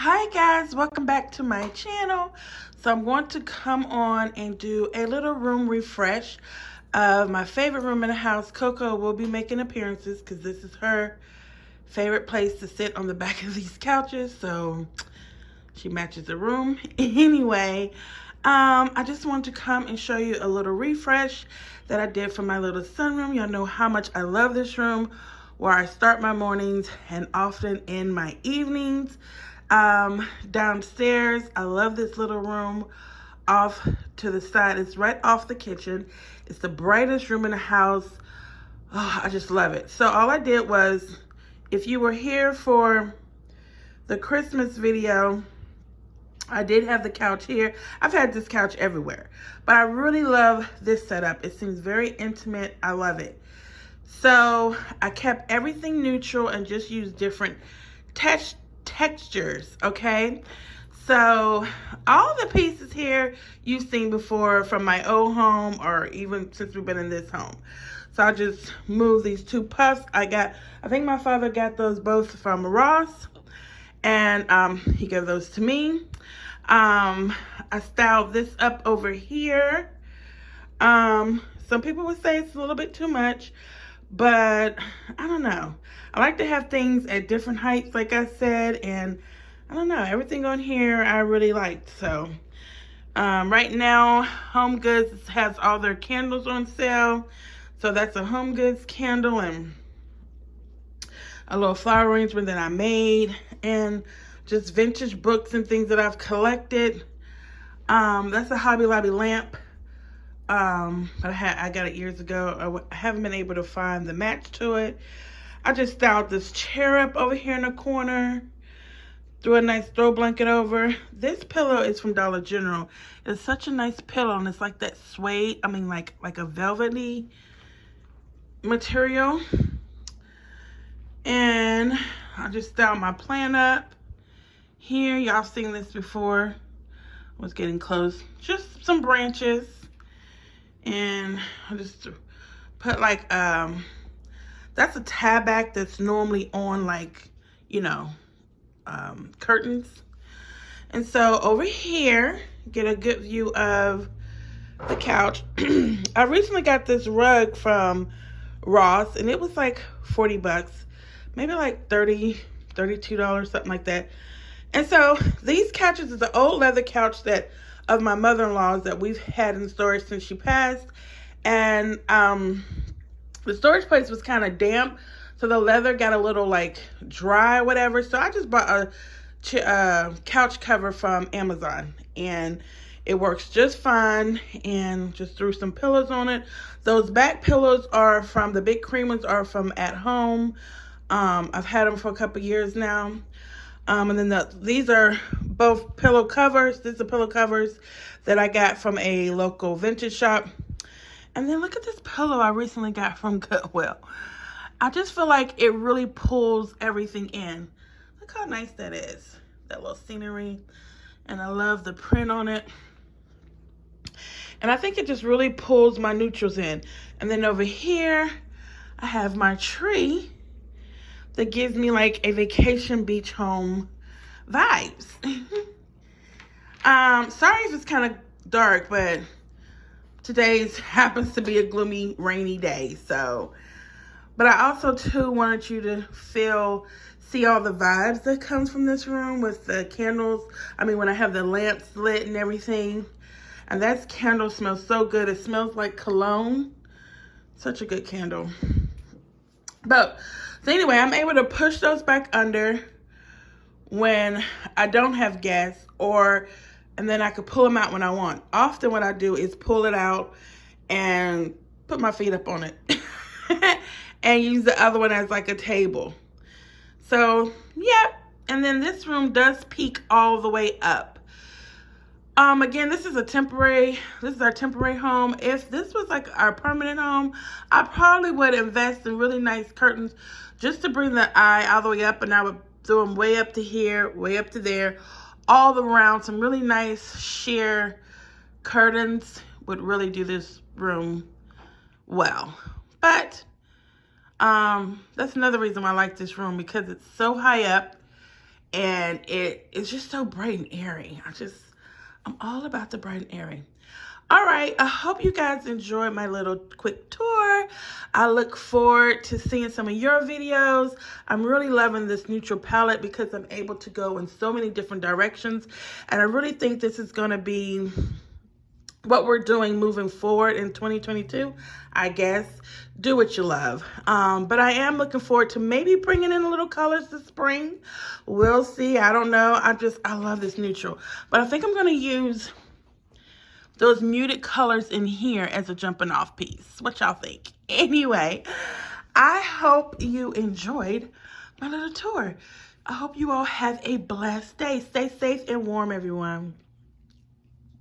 Hi guys, welcome back to my channel. So I'm going to come on and do a little room refresh of my favorite room in the house. Coco will be making appearances because this is her favorite place to sit on the back of these couches. So she matches the room. Anyway, I just wanted to come and show you a little refresh that I did for my little sunroom. Y'all know how much I love this room, where I start my mornings and often in my evenings. Downstairs, I love this little room off to the side. It's right off the kitchen. It's the brightest room in the house. Oh, I just love it. So all I did was, if you were here for the Christmas video, I did have the couch here. I've had this couch everywhere, but I really love this setup. It seems very intimate. I love it. So I kept everything neutral and just used different textures, okay? So all the pieces here you've seen before from my old home, or even since we've been in this home. So I just moved these two puffs. I think my father got those both from Ross, and he gave those to me. I styled this up over here. Some people would say it's a little bit too much, but I don't know. I like to have things at different heights, like I said, and I don't know, everything on here I really liked. So right now, Homegoods has all their candles on sale. So that's a Homegoods candle and a little flower arrangement that I made, and just vintage books and things that I've collected. That's a Hobby Lobby lamp. But I got it years ago. I haven't been able to find the match to it. I just styled this chair up over here in the corner. Threw a nice throw blanket over. This pillow is from Dollar General. It's such a nice pillow, and it's like that suede, like a velvety material. And I just styled my plant up here. Y'all seen this before. I was getting close. Just some branches. And I just put like, that's a tab-back that's normally on, like, you know, curtains. And so over here, get a good view of the couch. I recently got this rug from Ross, and it was like 40 bucks, maybe like $30, $32, something like that. And so these couches is an old leather couch that of my mother-in-law's that we've had in storage since she passed. And the storage place was kind of damp, so the leather got a little like dry, whatever. So I just bought a couch cover from Amazon, and it works just fine, and just threw some pillows on it. Those back pillows are from, the big cream ones are from At Home. I've had them for a couple years now. And then these are both pillow covers. These are pillow covers that I got from a local vintage shop. And then look at this pillow I recently got from Goodwill. I just feel like it really pulls everything in. Look how nice that is. That little scenery. And I love the print on it. And I think it just really pulls my neutrals in. And then over here, I have my tree that gives me like a vacation beach home vibes. Sorry if it's kind of dark, but today's happens to be a gloomy, rainy day. So, but I also too wanted you to see all the vibes that comes from this room with the candles. I mean, when I have the lamps lit and everything. And that candle smells so good. It smells like cologne. Such a good candle. But so anyway, I'm able to push those back under when I don't have gas, and then I could pull them out when I want. Often what I do is pull it out and put my feet up on it and use the other one as like a table. So yeah, and then this room does peak all the way up. Again, this is our temporary home. If this was like our permanent home, I probably would invest in really nice curtains just to bring the eye all the way up, and I would do them way up to here, way up to there, all around. Some really nice sheer curtains would really do this room well. But that's another reason why I like this room, because it's so high up and it's just so bright and airy. I'm all about the bright and airy. All right, I hope you guys enjoyed my little quick tour. I look forward to seeing some of your videos. I'm really loving this neutral palette because I'm able to go in so many different directions. And I really think this is going to be what we're doing moving forward in 2022, I guess. Do what you love. But I am looking forward to maybe bringing in a little colors this spring. We'll see. I don't know. I love this neutral. But I think I'm going to use those muted colors in here as a jumping off piece. What y'all think? Anyway, I hope you enjoyed my little tour. I hope you all have a blessed day. Stay safe and warm, everyone.